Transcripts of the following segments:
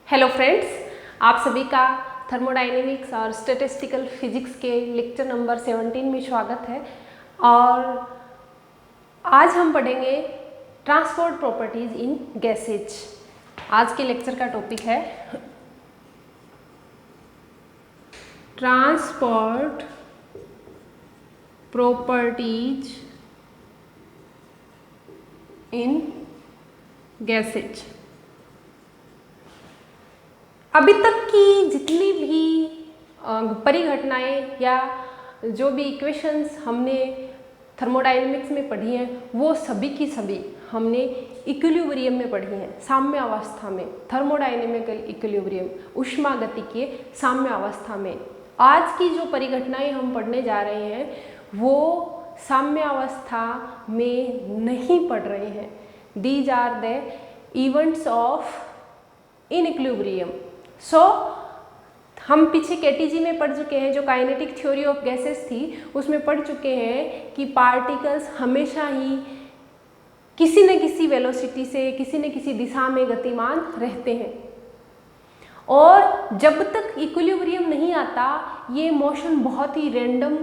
Hello friends, आप सभी का थर्मोडायनेमिक्स और स्टैटिस्टिकल फिजिक्स के लेक्चर नंबर 17 में स्वागत है। और आज हम पढ़ेंगे ट्रांसपोर्ट प्रॉपर्टीज इन गैसेज। आज के लेक्चर का टॉपिक है ट्रांसपोर्ट प्रॉपर्टीज इन गैसेज। अभी तक की जितनी भी परिघटनाएं या जो भी इक्वेशंस हमने थर्मोडायनेमिक्स में पढ़ी हैं, वो सभी की सभी हमने इक्विलिब्रियम में पढ़ी हैं, साम्य अवस्था में। थर्मोडायनेमिकल इक्विलिब्रियम, ऊष्मागतिकीय साम्य अवस्था में। आज की जो परिघटनाएं हम पढ़ने जा रहे हैं वो साम्य अवस्था में नहीं पढ़ रहे हैं। These are the events of inequilibrium. हम पीछे केटीजी में पढ़ चुके हैं, जो काइनेटिक थ्योरी ऑफ गैसेस थी उसमें पढ़ चुके हैं कि पार्टिकल्स हमेशा ही किसी न किसी वेलोसिटी से किसी न किसी दिशा में गतिमान रहते हैं, और जब तक इक्विलिब्रियम नहीं आता ये मोशन बहुत ही रैंडम,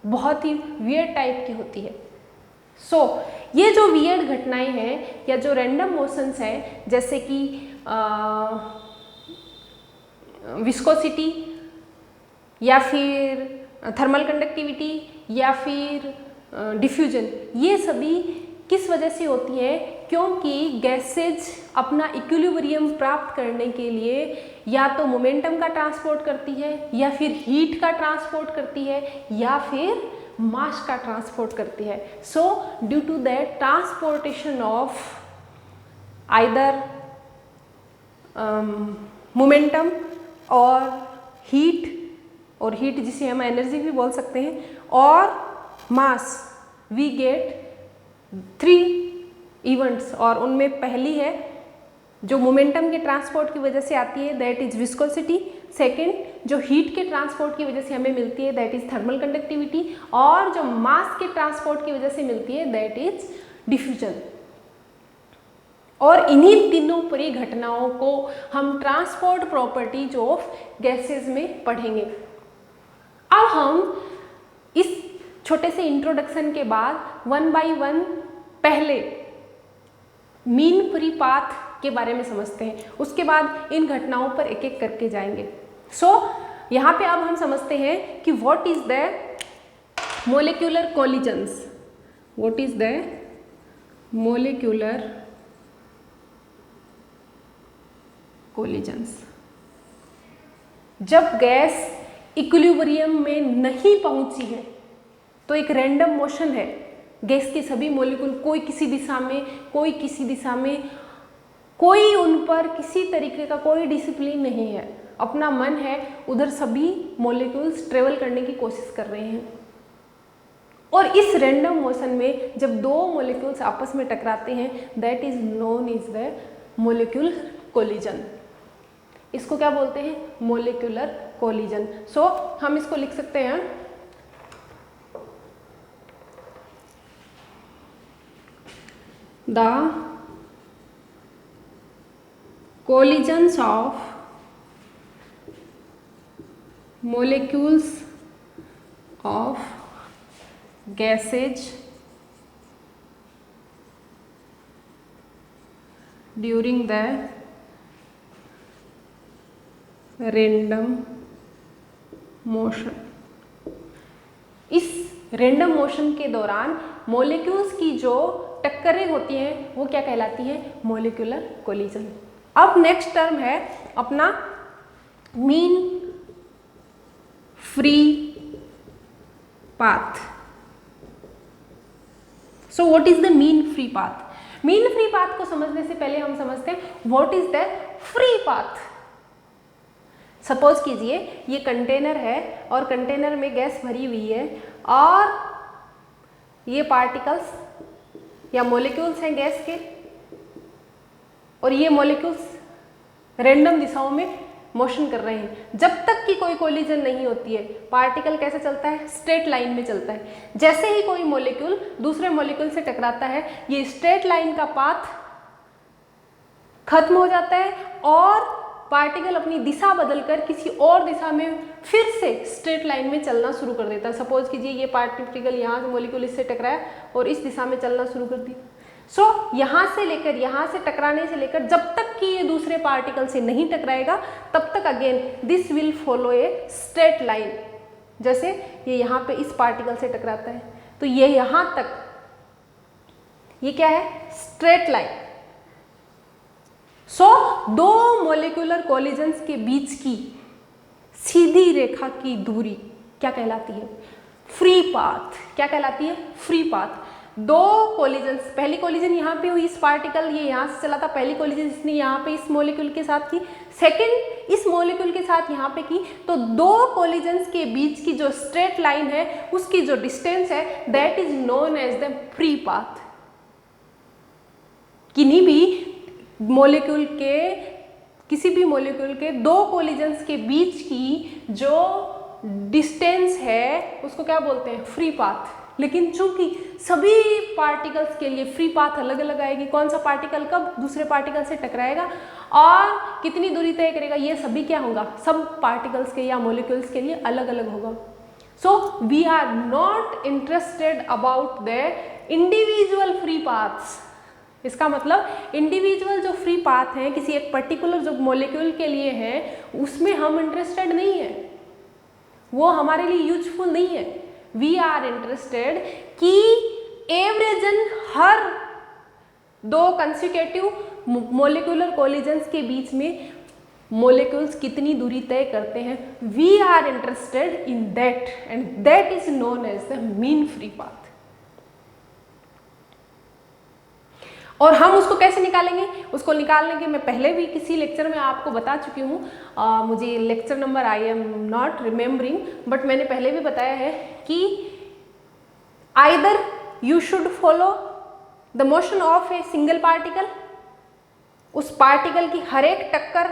बहुत ही वियर्ड टाइप की होती है। ये जो वियर्ड घटनाएं हैं या जो रैंडम मोशंस हैं, जैसे कि विस्कोसिटी या फिर थर्मल कंडक्टिविटी या फिर डिफ्यूजन, ये सभी किस वजह से होती है? क्योंकि गैसेज अपना इक्विलिब्रियम प्राप्त करने के लिए या तो मोमेंटम का ट्रांसपोर्ट करती है, या फिर हीट का ट्रांसपोर्ट करती है, या फिर मास का ट्रांसपोर्ट करती है। So due to that transportation of either momentum और हीट जिसे हम एनर्जी भी बोल सकते हैं, और मास, वी गेट 3 इवेंट्स। और उनमें पहली है जो मोमेंटम के ट्रांसपोर्ट की वजह से आती है, दैट इज विस्कोसिटी। सेकेंड जो हीट के ट्रांसपोर्ट की वजह से हमें मिलती है, दैट इज थर्मल कंडक्टिविटी। और जो मास के ट्रांसपोर्ट की वजह से मिलती है, दैट इज डिफ्यूजन। और इन्हीं तीनों परिघटनाओं को हम ट्रांसपोर्ट प्रॉपर्टीज ऑफ गैसेस में पढ़ेंगे। अब हम इस छोटे से इंट्रोडक्शन के बाद 1 बाय 1 पहले मीन फ्री पाथ के बारे में समझते हैं, उसके बाद इन घटनाओं पर एक एक करके जाएंगे। यहाँ पे अब हम समझते हैं कि what is the molecular collisions. What is the molecular collisions. जब गैस इक्विलिब्रियम में नहीं पहुंची है तो एक रैंडम मोशन है, गैस के सभी मॉलिक्यूल कोई किसी दिशा में, कोई किसी दिशा में, कोई उन पर किसी तरीके का कोई डिसिप्लिन नहीं है, अपना मन है उधर सभी मॉलिक्यूल्स ट्रेवल करने की कोशिश कर रहे हैं। और इस रैंडम मोशन में जब दो मॉलिक्यूल्स आपस में टकराते हैं, that is known is the molecular collision. इसको क्या बोलते हैं? Molecular collision. हम इसको लिख सकते हैं the collisions of molecules of gases during the random motion। इस रैंडम मोशन के दौरान मॉलिक्यूल्स की जो टक्करें होती हैं वो क्या कहलाती हैं? Molecular collision. अब नेक्स्ट टर्म है अपना mean free path. What is the mean free path? Mean free path को समझने से पहले हम समझते हैं what is the free path. Suppose कीजिए ये कंटेनर है और कंटेनर में गैस भरी हुई है, और ये पार्टिकल्स या मॉलिक्यूल्स हैं गैस के, और ये मॉलिक्यूल्स रैंडम दिशाओं में मोशन कर रहे हैं। जब तक कि कोई कोलिजन नहीं होती है, पार्टिकल कैसे चलता है? स्ट्रेट लाइन में चलता है। जैसे ही कोई मॉलिक्यूल दूसरे मॉलिक्यूल से टकराता है, ये स्ट्रेट लाइन का पाथ खत्म हो जाता है और पार्टिकल अपनी दिशा बदलकर किसी और दिशा में फिर से स्ट्रेट लाइन में चलना शुरू कर देता है। सपोज कीजिए ये पार्टिकल यहाँ से मॉलिक्यूल इससे टकराया और इस दिशा में चलना शुरू कर दिया। सो यहाँ से लेकर यहाँ से टकराने से लेकर जब तक कि ये दूसरे पार्टिकल से नहीं टकराएगा तब तक again this will follow a straight line. जैसे ये यहाँ पे इस पार्टिकल से टकराता है तो ये यहाँ तक, ये क्या है, स्ट्रेट लाइन। सो दो मोलिकुलर कोलिजन्स के बीच की सीधी रेखा की दूरी क्या कहलाती है, फ्री पाथ। क्या कहलाती है, फ्री पाथ। दो कोलिजन्स, पहली कोलिजन यहाँ पे हुई, इस पार्टिकल ये यहाँ से चला था, पहली कोलिजन इसने यहाँ पे इस मॉलिक्यूल के साथ की, सेकंड इस मॉलिक्यूल के साथ यहाँ पे की। तो दो कोलिजन्स के बीच की जो स्ट्रेट लाइन है उसकी जो डिस्टेंस है that is known as the free path. किन्हीं भी मॉलिक्यूल के, किसी भी मॉलिक्यूल के दो कोलिजन्स के बीच की जो डिस्टेंस है उसको क्या बोलते हैं, फ्री पाथ। लेकिन चूंकि सभी पार्टिकल्स के लिए फ्री पाथ अलग अलग आएगी, कौन सा पार्टिकल कब दूसरे पार्टिकल से टकराएगा और कितनी दूरी तय करेगा, ये सभी क्या होगा, सब पार्टिकल्स के या मॉलिक्यूल्स के लिए अलग अलग होगा। So we are not interested about the individual free paths. इसका मतलब इंडिविजुअल जो फ्री पाथ हैं किसी एक पर्टिकुलर जो मॉलिक्यूल के लिए हैं उसमें हम इंटरेस्टेड नहीं है, वो हमारे लिए यूजफुल नहीं है। वी आर इंटरेस्टेड कि एवरेजन हर दो कंसेक्यूटिव मोलिकुलर कोलिजन्स के बीच में मोलिक्यूल्स कितनी दूरी तय करते हैं। We are interested in that and that is known as the mean free path. और हम उसको कैसे निकालेंगे, उसको निकालने के मैं पहले भी किसी लेक्चर में आपको बता चुकी हूँ। मुझे lecture number I am not remembering, but मैंने पहले भी बताया है कि either you should follow the motion of a single particle, उस पार्टिकल की हर एक टक्कर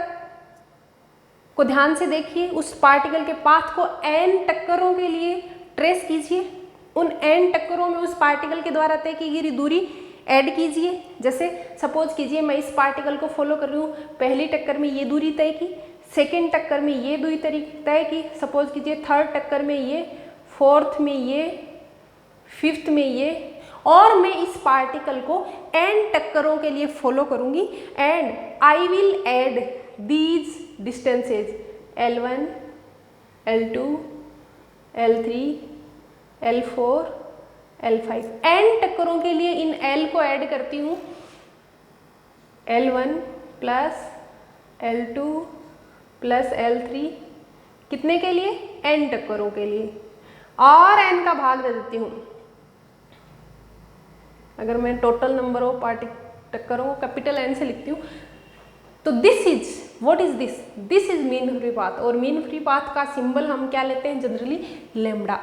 को ध्यान से देखिए, उस पार्टिकल के पाथ को n टक्करों के लिए ट्रेस कीजिए, उन n टक्करों में उस पार्टिकल के द्वारा तय की गई दूरी ऐड कीजिए। जैसे सपोज कीजिए मैं इस पार्टिकल को फॉलो कर रही हूँ, पहली टक्कर में ये दूरी तय की, सेकेंड टक्कर में ये दूरी तय की, सपोज कीजिए थर्ड टक्कर में ये, फोर्थ में ये, फिफ्थ में ये, और मैं इस पार्टिकल को n टक्करों के लिए फॉलो करूँगी and I will add these distances L1, L2, L3, L4, L5। n टक्करों के लिए इन L को ऐड करती हूँ, L1 plus L2 plus L3, कितने के लिए, n टक्करों के लिए, और n का भाग दे देती हूँ। अगर मैं टोटल नंबर ऑफ टक्करों को कैपिटल N से लिखती हूँ तो this is, what is this, this is mean free path. और मीन फ्री पाथ का सिंबल हम क्या लेते हैं generally, lambda.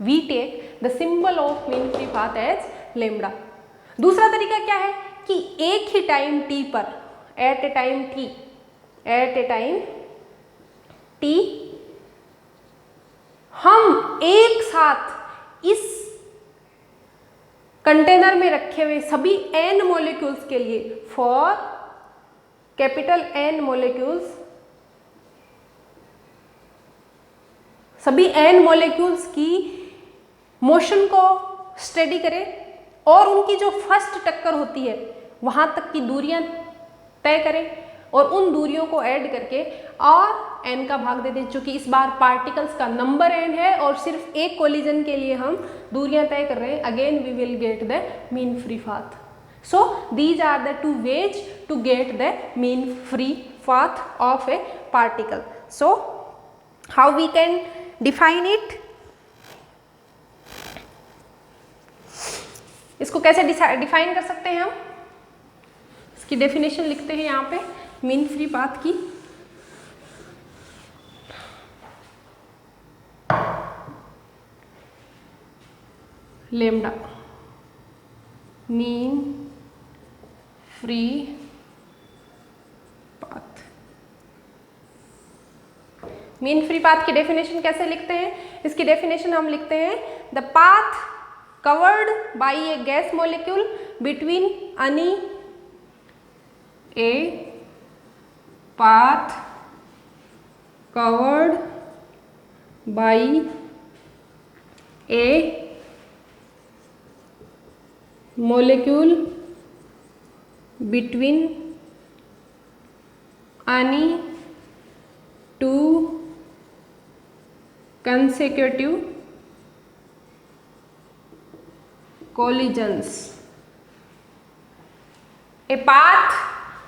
We take the symbol of mean free path as lambda। दूसरा तरीका क्या है कि एक ही टाइम t पर, at a time t हम एक साथ इस कंटेनर में रखे हुए सभी n मॉलिक्यूल्स के लिए, फॉर कैपिटल N मॉलिक्यूल्स, सभी n मॉलिक्यूल्स की मोशन को स्टडी करें और उनकी जो फर्स्ट टक्कर होती है वहां तक की दूरियां तय करें और उन दूरियों को ऐड करके और n का भाग दे दें। चूंकि इस बार पार्टिकल्स का नंबर n है और सिर्फ एक कोलिजन के लिए हम दूरियां तय कर रहे हैं, again we will get the mean free path. So these are the two ways to get the mean free path of a particle. So how we can define it, इसको कैसे डिफाइन कर सकते हैं हम, इसकी डेफिनेशन लिखते हैं यहाँ पे मीन फ्री पाथ की। Lambda mean free path. Mean free path की डेफिनेशन कैसे लिखते हैं, इसकी डेफिनेशन हम लिखते हैं the path covered by a gas molecule between any a path covered by a molecule between any two consecutive collisions. A path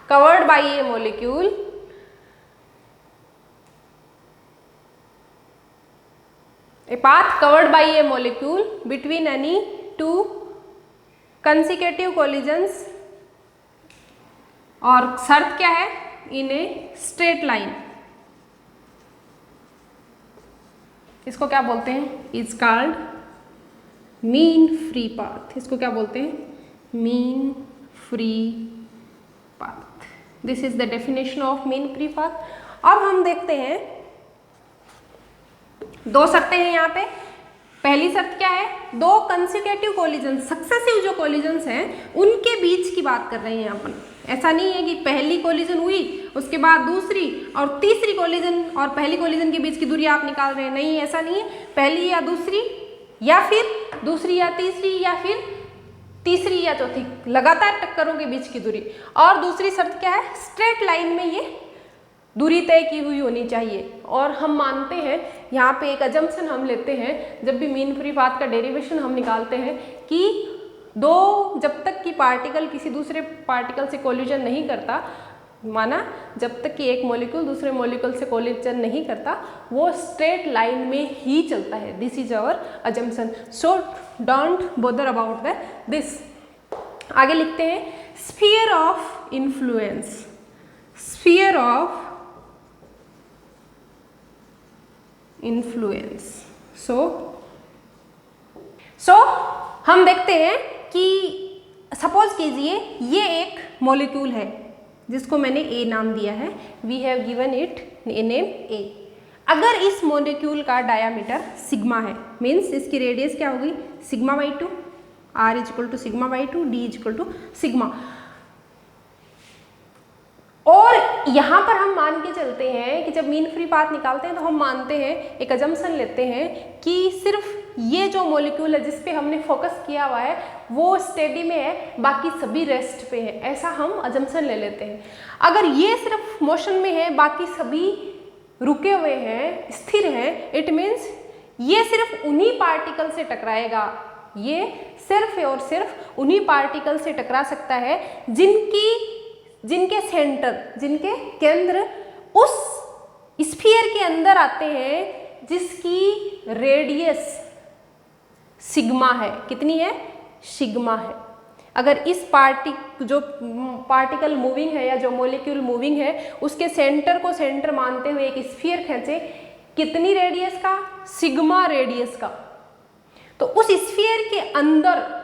covered by a molecule between any two consecutive collisions, और शर्त क्या है, इन a straight line, इसको क्या बोलते हैं, is called mean free path. इसको क्या बोलते हैं, mean free path. This is the definition of mean free path. अब हम देखते हैं, दो शर्तें हैं यहाँ पे। पहली शर्त क्या है, दो कंसेक्यूटिव कोलिजन, सक्सेसिव जो कोलिजन्स हैं उनके बीच की बात कर रहे हैं अपन। ऐसा नहीं है कि पहली कोलिजन हुई उसके बाद दूसरी और तीसरी कोलिजन और पहली कोलिजन के बीच की दूरी आप निकाल रहे हैं, नहीं, ऐसा नहीं है। पहली या दूसरी या फिर दूसरी या तीसरी या फिर तीसरी या चौथी, लगातार टक्करों के बीच की दूरी। और दूसरी शर्त क्या है, स्ट्रेट लाइन में ये दूरी तय की हुई होनी चाहिए। और हम मानते हैं, यहाँ पे एक अजम्पशन हम लेते हैं जब भी मीन फ्री पाथ का डेरिवेशन हम निकालते हैं कि दो, जब तक कि पार्टिकल किसी दूसरे पार्टिकल से कोलिजन नहीं करता, माना जब तक कि एक मॉलिक्यूल दूसरे मॉलिक्यूल से कोलिजन नहीं करता, वो स्ट्रेट लाइन में ही चलता है। This is our assumption, so don't bother about this. आगे लिखते हैं, sphere of influence. Sphere of influence. So हम देखते हैं कि सपोज कीजिए ये एक मॉलिक्यूल है जिसको मैंने ए नाम दिया है, we have given it name A. अगर इस मॉलिक्यूल का डायामीटर सिग्मा है, मीन्स इसकी रेडियस क्या होगी, sigma by 2, R is equal to sigma by 2, D is equal to sigma. और यहाँ पर हम मान के चलते हैं कि जब मीन फ्री पाथ निकालते हैं तो हम मानते हैं, एक अजम्पशन लेते हैं कि सिर्फ ये जो मॉलिक्यूल है जिस पे हमने फोकस किया हुआ है वो स्टेडी में है, बाकी सभी रेस्ट पे है, ऐसा हम अजम्पशन ले लेते हैं। अगर ये सिर्फ मोशन में है, बाकी सभी रुके हुए हैं, स्थिर हैं, इट मीन्स ये सिर्फ उन्हीं पार्टिकल से टकराएगा, ये सिर्फ और सिर्फ उन्हीं पार्टिकल से टकरा सकता है जिनके सेंटर, जिनके केंद्र उस स्फीयर के अंदर आते हैं जिसकी रेडियस सिग्मा है। कितनी है, सिग्मा है। अगर इस जो पार्टिकल मूविंग है या जो मॉलिक्यूल मूविंग है उसके सेंटर को सेंटर मानते हुए एक स्फीयर खींचे, कितनी रेडियस का, सिग्मा रेडियस का, तो उस स्फीयर के अंदर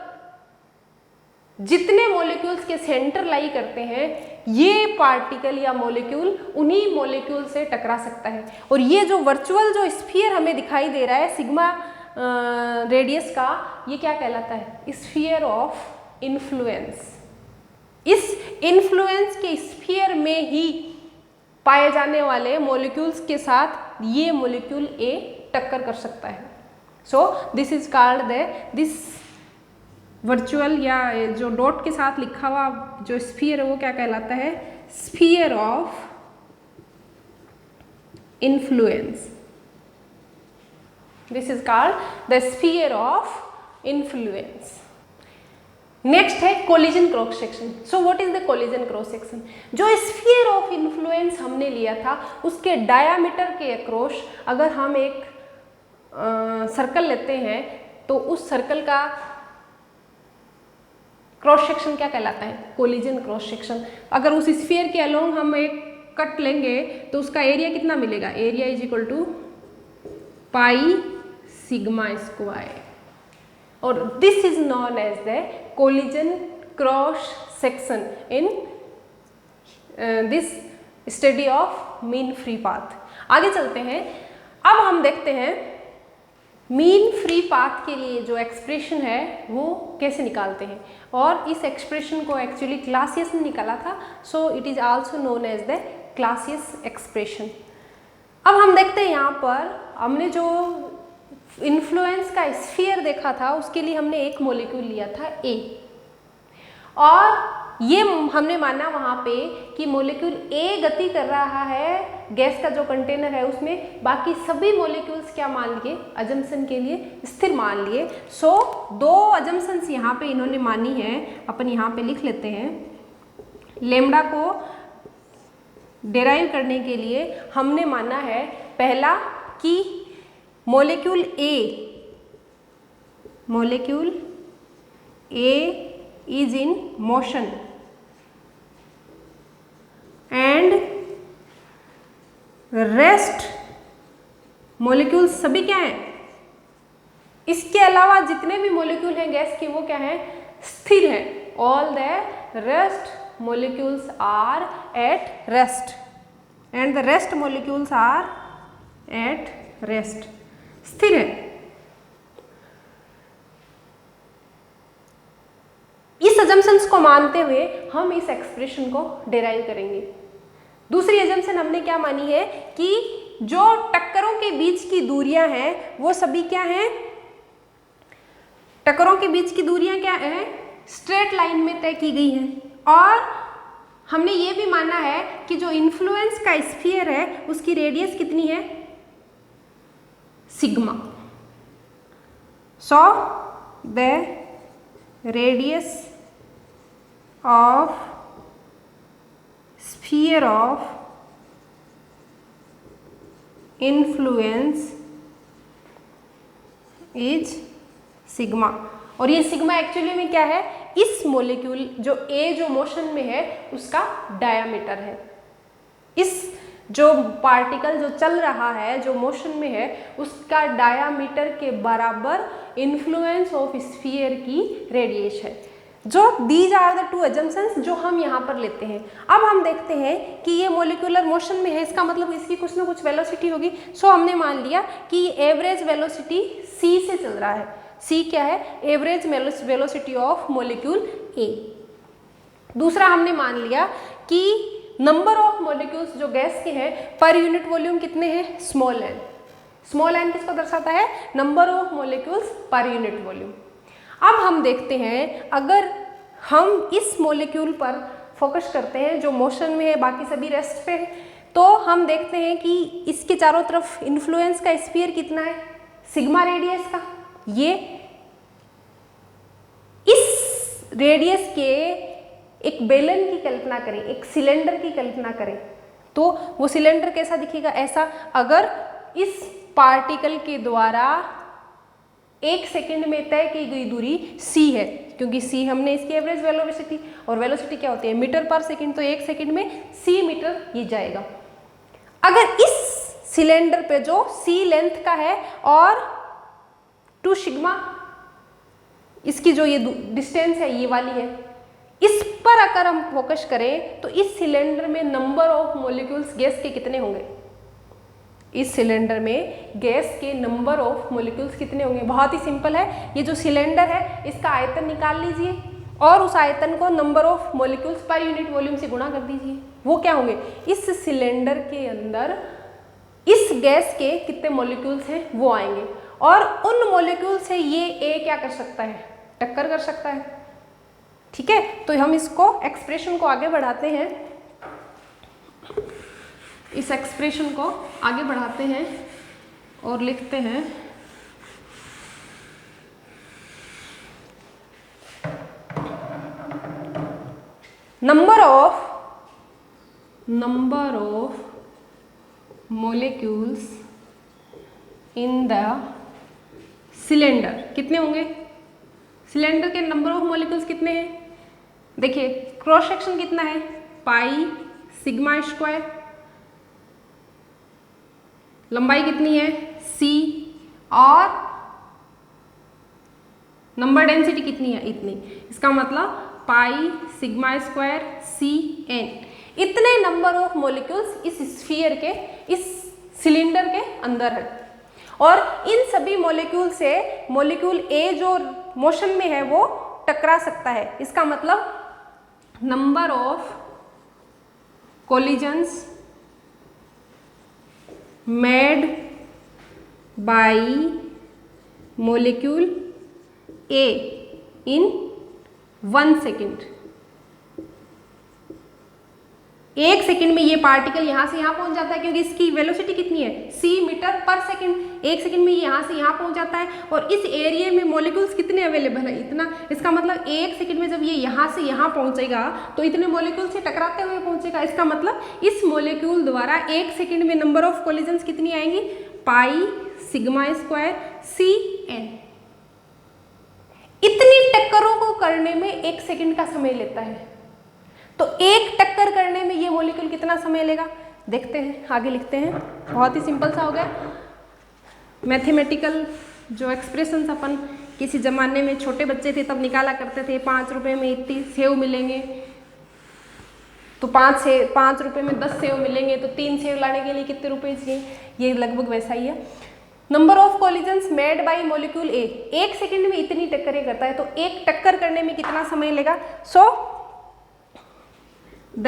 जितने मॉलिक्यूल्स के सेंटर लाई करते हैं ये पार्टिकल या मॉलिक्यूल उन्हीं मॉलिक्यूल से टकरा सकता है। और ये जो वर्चुअल जो स्फीयर हमें दिखाई दे रहा है सिग्मा रेडियस का, ये क्या कहलाता है, स्फीयर ऑफ इन्फ्लुएंस। इस इन्फ्लुएंस के स्फीयर में ही पाए जाने वाले मॉलिक्यूल्स के साथ ये मॉलिक्यूल ए टक्कर कर सकता है। So this is called this virtual या जो डॉट के साथ लिखा हुआ जो स्फीयर है वो क्या कहलाता है, sphere of influence. This is called the sphere of influence. Next है collision cross section. So what is the collision cross section? जो स्फीयर ऑफ इन्फ्लुएंस हमने लिया था उसके डायामीटर के अक्रॉस अगर हम एक सर्कल लेते हैं तो उस सर्कल का क्रॉस सेक्शन क्या कहलाता है, कोलिजन क्रॉस सेक्शन। अगर उस स्फीयर के अलोंग हम एक कट लेंगे तो उसका एरिया कितना मिलेगा, area is equal to pi sigma square, और this is known as the collision cross section in this study of mean free path. आगे चलते हैं, अब हम देखते हैं मीन फ्री पाथ के लिए जो एक्सप्रेशन है वो कैसे निकालते हैं। और इस एक्सप्रेशन को एक्चुअली क्लासियस ने निकाला था, so it is also known as the Clausius expression. अब हम देखते हैं यहाँ पर हमने जो इन्फ्लुएंस का स्फीयर देखा था उसके लिए हमने एक मॉलिक्यूल लिया था A, और ये हमने माना वहाँ पे कि मॉलिक्यूल A गति कर रहा है गैस का जो कंटेनर है उसमें, बाकी सभी मॉलिक्यूल्स क्या मान लिए, अजम्पशन के लिए स्थिर मान लिए। सो दो अजम्पशंस यहाँ पे इन्होंने मानी है, अपन यहाँ पे लिख लेते हैं। लेम्डा को डिराइव करने के लिए हमने माना है पहला कि molecule A is in motion and rest molecules सभी क्या हैं, इसके अलावा जितने भी मॉलिक्यूल हैं गैस के वो क्या हैं, स्थिर हैं। All the rest molecules are at rest and the rest molecules are at rest, स्थिर है। इस अजम्पशंस को मानते हुए हम इस एक्सप्रेशन को डिराइव करेंगे। दूसरी अजम्पशन हमने क्या मानी है कि जो टक्करों के बीच की दूरियां हैं वो सभी क्या हैं, टक्करों के बीच की दूरियां क्या हैं, स्ट्रेट लाइन में तय की गई हैं। और हमने ये भी माना है कि जो इन्फ्लुएंस का स्फीयर है उसकी रेडियस कितनी है, sigma. So the radius of sphere of influence is sigma। और ये सिग्मा एक्चुअली में क्या है, इस मॉलिक्यूल जो A जो मोशन में है उसका डायामीटर है। इस जो पार्टिकल जो चल रहा है जो मोशन में है उसका डायामीटर के बराबर इन्फ्लुएंस ऑफ स्फीयर की रेडियस है। जो these are the two assumptions जो हम यहाँ पर लेते हैं। अब हम देखते हैं कि ये मॉलिक्यूलर मोशन में है, इसका मतलब इसकी कुछ ना कुछ वेलोसिटी होगी। सो हमने मान लिया कि एवरेज वेलोसिटी c से चल रहा है। c क्या है, average velocity of molecule A। दूसरा हमने मान लिया कि नंबर ऑफ मॉलिक्यूल्स जो गैस के हैं पर यूनिट वॉल्यूम कितने हैं, स्मॉल n। स्मॉल n किसको दर्शाता है, number of molecules per unit volume. अब हम देखते हैं अगर हम इस मॉलिक्यूल पर फोकस करते हैं जो मोशन में है बाकी सभी रेस्ट पे है, तो हम देखते हैं कि इसके चारों तरफ इन्फ्लुएंस का स्फीयर कितना है, सिग्मा रेडियस का। ये इस रेडियस के एक बेलन की कल्पना करें, एक सिलेंडर की कल्पना करें, तो वो सिलेंडर कैसा दिखेगा, ऐसा। अगर इस पार्टिकल के द्वारा 1 सेकंड में तय की गई दूरी c है, क्योंकि c हमने इसकी एवरेज वेलोसिटी, और वेलोसिटी क्या होती है, मीटर पर सेकंड, तो 1 सेकंड में c मीटर ये जाएगा। अगर इस सिलेंडर पे जो c लेंथ का है और 2 सिग्मा इसकी जो ये डिस्टेंस है ये वाली है, इस पर अगर हम फोकस करें तो इस सिलेंडर में नंबर ऑफ मॉलिक्यूल्स गैस के कितने होंगे, इस सिलेंडर में गैस के नंबर ऑफ मॉलिक्यूल्स कितने होंगे। बहुत ही सिंपल है, ये जो सिलेंडर है इसका आयतन निकाल लीजिए और उस आयतन को number of molecules per unit volume से गुणा कर दीजिए। वो क्या होंगे, इस सिलेंडर के अंदर इस गैस के कितने मॉलिक्यूल्स हैं वो आएंगे, और उन मॉलिक्यूल से ये A क्या कर सकता है, टक्कर कर सकता है। ठीक है, तो हम इसको एक्सप्रेशन को आगे बढ़ाते हैं, इस एक्सप्रेशन को आगे बढ़ाते हैं और लिखते हैं number of molecules in the cylinder कितने होंगे, सिलेंडर के नंबर ऑफ मॉलिक्यूल्स कितने हैं, देखिए क्रॉस सेक्शन कितना है, पाई सिग्मा स्क्वायर, लंबाई कितनी है c, और नंबर डेंसिटी कितनी है, इतनी। इसका मतलब पाई सिग्मा स्क्वायर c n, इतने नंबर ऑफ मॉलिक्यूल्स इस स्फीयर के, इस सिलेंडर के अंदर है। और इन सभी मॉलिक्यूल से मॉलिक्यूल A जो मोशन में है वो टकरा सकता है। इसका मतलब number of collisions made by molecule A in 1 second. 1 second में ये पार्टिकल यहाँ से यहाँ पहुँच जाता है, क्योंकि इसकी वेलोसिटी कितनी है, c मीटर पर सेकेंड। 1 सेकेंड में ये यहाँ से यहाँ पहुँच जाता है, और इस एरिया में मॉलिक्यूल्स कितने अवेलेबल है, इतना। इसका मतलब 1 सेकेंड में जब ये यहाँ से यहाँ पहुँचेगा तो इतने मॉलिक्यूल से टकराते हुए पहुँचेगा। इसका मतलब इस मॉलिक्यूल द्वारा 1 सेकेंड में नंबर ऑफ कोलिजन्स कितनी आएंगी, पाई सिग्मा स्क्वायर CN। इतनी टक्करों को करने में 1 सेकेंड का समय लेता है। तो एक टक्कर करने में ये मॉलिक्यूल कितना समय लेगा, देखते हैं, आगे लिखते हैं। बहुत ही सिंपल सा हो गया। मैथमेटिकल जो एक्सप्रेशंस अपन किसी ज़माने में छोटे बच्चे थे तब निकाला करते थे, 5 रुपये में इतनी सेव मिलेंगे, तो 5 रुपये में 10 सेव मिलेंगे, तो 3 सेव लाने के लिए कितने रुपए चाहिए, ये लगभग वैसा ही है। Number of collisions made by molecule A, 1 second में इतनी टक्करें करता है, तो एक टक्कर करने में कितना समय लेगा। So the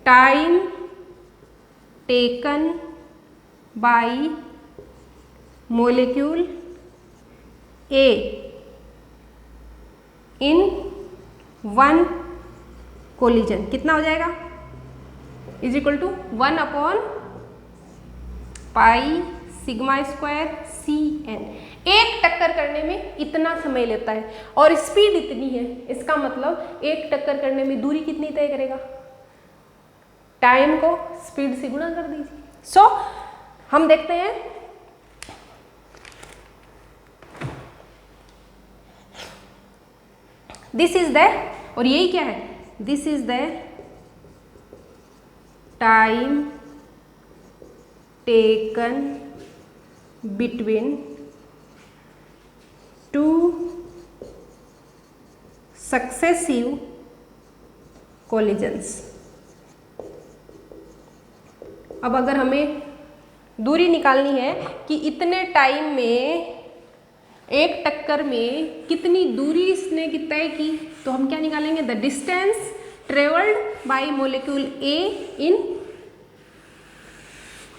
time taken by molecule A in 1 collision कितना हो जाएगा, is equal to 1/π sigma square CN। एक टक्कर करने में इतना समय लेता है और स्पीड इतनी है। इसका मतलब एक टक्कर करने में दूरी कितनी तय करेगा, टाइम को स्पीड से गुणा कर दीजिए। सो हम देखते हैं, दिस इज द, और यही क्या है, this is the time taken between 2 successive collisions. अब अगर हमें दूरी निकालनी है कि इतने टाइम में, एक टक्कर में कितनी दूरी इसने तय की, तो हम क्या निकालेंगे, the distance travelled by molecule A in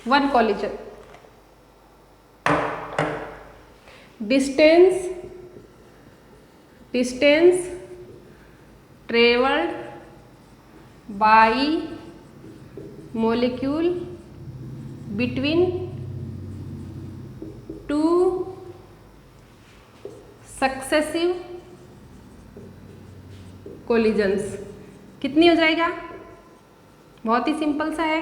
1 collision। Distance travelled by molecule between 2 successive collisions कितनी हो जाएगा, बहुत ही सिंपल सा है।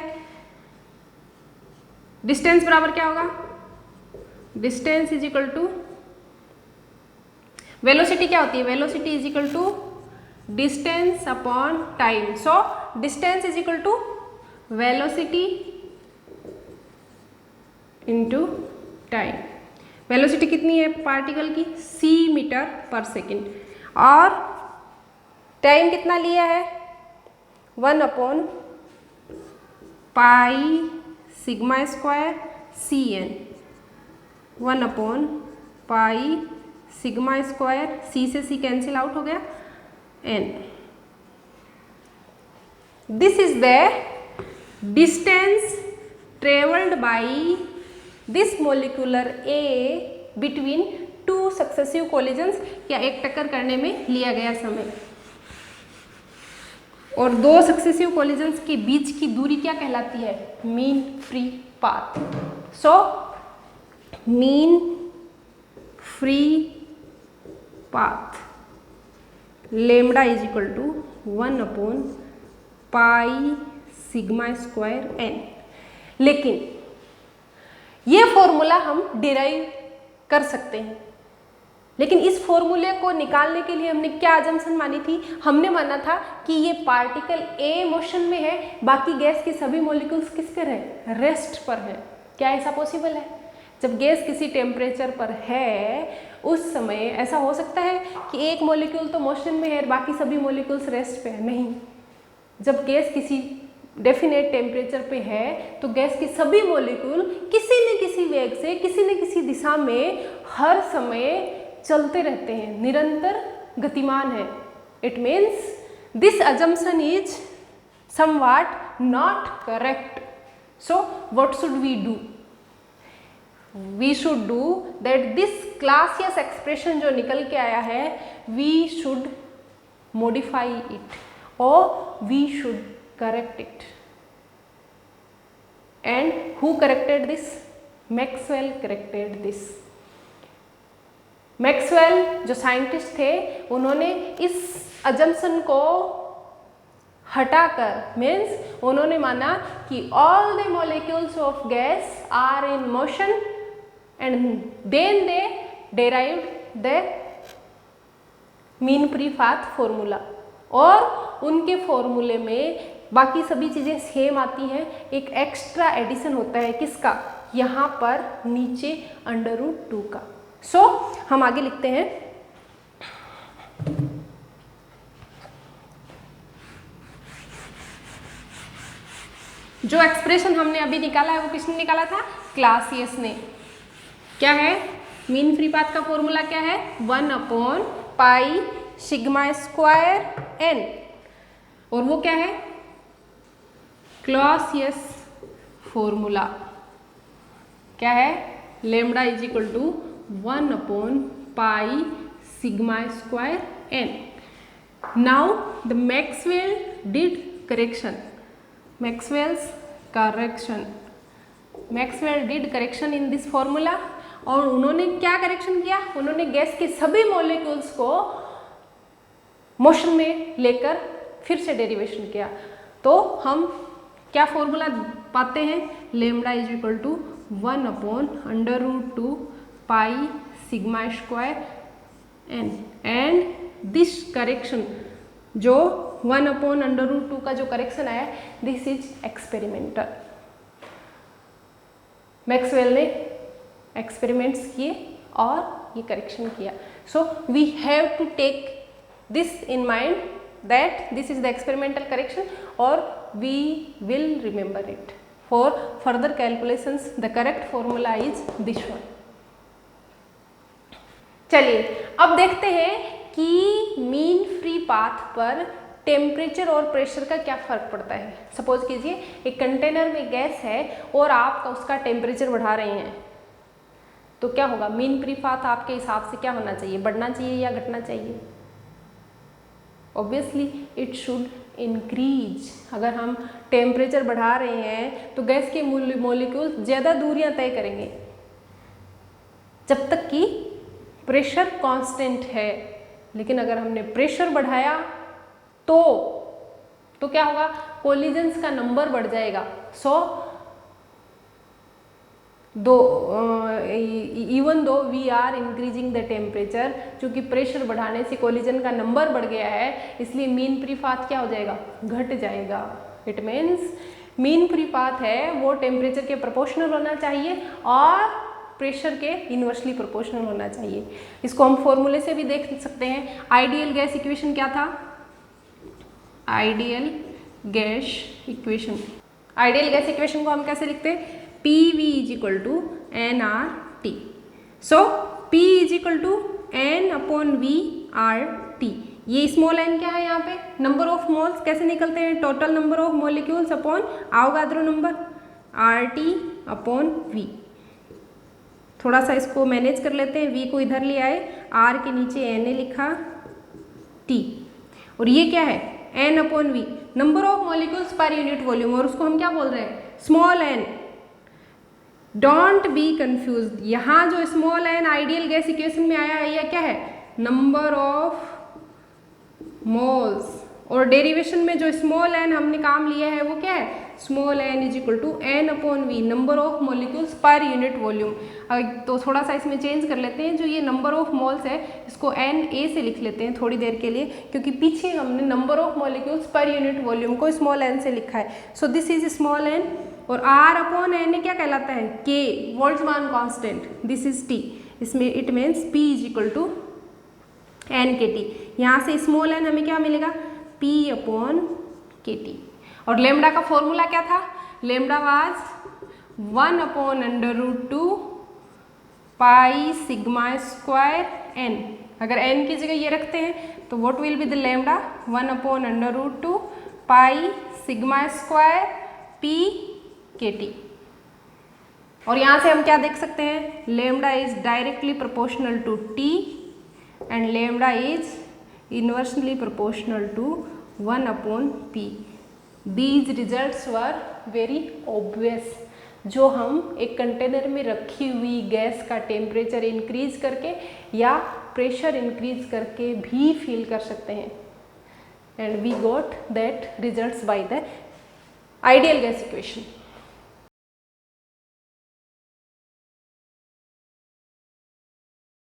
डिस्टेंस बराबर क्या होगा, distance is equal to, velocity क्या होती है, velocity is equal to distance upon time. So distance is equal to velocity into time. Velocity कितनी है पार्टिकल की, c मीटर पर सेकेंड, और टाइम कितना लिया है, 1/π sigma square CN। 1/π sigma square, C से C कैंसिल आउट हो गया, N। This is the distance travelled by this molecular A between 2 successive collisions, या एक टक्कर करने में लिया गया समय। और 2 सक्सेसिव कोलिजन्स के बीच की दूरी क्या कहलाती है, mean free path. So mean free path lambda is equal to 1/π sigma square N। लेकिन ये फॉर्मूला हम डिराइव कर सकते हैं, लेकिन इस फॉर्मूले को निकालने के लिए हमने क्या अजम्पशन मानी थी, हमने माना था कि ये पार्टिकल A मोशन में है, बाकी गैस के सभी मॉलिक्यूल्स किस पर है, रेस्ट पर है। क्या ऐसा पॉसिबल है, जब गैस किसी टेम्परेचर पर है उस समय ऐसा हो सकता है कि एक मॉलिक्यूल तो मोशन में है बाकी सभी मॉलिक्यूल्स रेस्ट पे है, नहीं। जब गैस किसी डेफिनेट टेम्परेचर पे है तो गैस के सभी मॉलिक्यूल किसी न किसी वेग से किसी न किसी दिशा में हर समय चलते रहते हैं, निरंतर गतिमान है। It means this assumption is somewhat not correct। So what should we do? We should do that this Clausius expression जो निकल के आया है, we should modify it or we should correct it. And who corrected this? Maxwell corrected this. Maxwell जो scientist थे, उन्होंने इस assumption को हटाकर, मीन्स उन्होंने माना कि all the molecules of gas are in motion and then they derived the mean free path formula, और उनके फॉर्मूले में बाकी सभी चीज़ें सेम आती हैं, एक एक्स्ट्रा एडिशन होता है किसका, यहाँ पर नीचे √2 का। सो हम आगे लिखते हैं, जो एक्सप्रेशन हमने अभी निकाला है वो किसने निकाला था, क्लासियस ने। क्या है मीन फ्री पाथ का फॉर्मूला, क्या है 1/π σ² n, और वो क्या है क्लासियस फॉर्मूला, क्या है lambda is equal to 1/π σ² n. Now the Maxwell did correction. Maxwell did correction in this formula. और उन्होंने क्या करेक्शन किया, उन्होंने गैस के सभी मॉलिक्यूल्स को मोशन में लेकर फिर से डेरिवेशन किया। तो हम क्या फॉर्मूला पाते हैं, lambda is equal to 1/√2 π σ² n, and this correction जो 1/√2 का जो करेक्शन आया, दिस इज एक्सपेरिमेंटल। मैक्सवेल ने एक्सपेरिमेंट्स किए और ये करेक्शन किया। So we have to take this in mind that this is the experimental correction, और we will remember it for further calculations. The correct formula is this one. चलिए अब देखते हैं कि मीन फ्री पाथ पर temperature और pressure का क्या फ़र्क पड़ता है। सपोज कीजिए एक कंटेनर में गैस है और आप उसका टेम्परेचर बढ़ा रहे हैं, तो क्या होगा, मीन फ्री पाथ आपके हिसाब से क्या होना चाहिए, बढ़ना चाहिए या घटना चाहिए? Obviously it should increase. अगर हम टेम्परेचर बढ़ा रहे हैं तो गैस के मॉलिक्यूल्स ज़्यादा दूरियां तय करेंगे जब तक कि प्रेशर कांस्टेंट है। लेकिन अगर हमने प्रेशर बढ़ाया तो क्या होगा, कोलिजन्स का नंबर बढ़ जाएगा। So even though we are increasing the temperature, चूँकि प्रेशर बढ़ाने से कोलिजन का नंबर बढ़ गया है, इसलिए मीन फ्री पाथ क्या हो जाएगा, घट जाएगा। It means mean free path है वो टेम्परेचर के प्रोपोर्शनल होना चाहिए और प्रेशर के इन्वर्सली प्रोपोर्शनल होना चाहिए। इसको हम फॉर्मूले से भी देख सकते हैं। आइडियल गैस इक्वेशन क्या था, आइडियल गैस इक्वेशन को हम कैसे लिखते हैं, PV is equal to nRT। So P is equal to n/V/RT। ये स्मॉल n क्या है यहाँ पे, नंबर ऑफ मोल्स कैसे निकलते हैं, total number of molecules upon Avogadro number, RT/V। थोड़ा सा इसको मैनेज कर लेते हैं, V को इधर ले आए, R के नीचे Na लिखा, T, और ये क्या है n/V, number of molecules per unit volume, और उसको हम क्या बोल रहे हैं, small n। Don't be confuse, यहाँ जो small n ideal gas equation में आया है, यह क्या है, नंबर ऑफ मोल्स, और डेरिवेशन में जो स्मॉल n हमने काम लिया है वो क्या है, small n is equal to n/V, number of molecules per unit volume. तो थोड़ा सा इसमें चेंज कर लेते हैं, जो ये नंबर ऑफ मोल्स है इसको Na से लिख लेते हैं थोड़ी देर के लिए, क्योंकि पीछे हमने number of molecules per unit volume को स्मॉल n से लिखा है। So this is small n, और R/N क्या कहलाता है, K, Boltzmann constant, this is T। इसमें it means P is equal to NKT। यहाँ से स्मॉल n हमें क्या मिलेगा, P/KT। और लेमडा का फॉर्मूला क्या था, लेमडा वाज 1/√2 π σ² n। अगर n की जगह ये रखते हैं तो what will be the lambda, 1/√2 π σ² P kT। और यहाँ से हम क्या देख सकते हैं, lambda is directly proportional to T and lambda is inversely proportional to 1/P। These results were very obvious. जो हम एक कंटेनर में रखी हुई गैस का टेम्परेचर इंक्रीज करके या प्रेशर इंक्रीज करके भी फील कर सकते हैं। And we got that results by the ideal gas equation.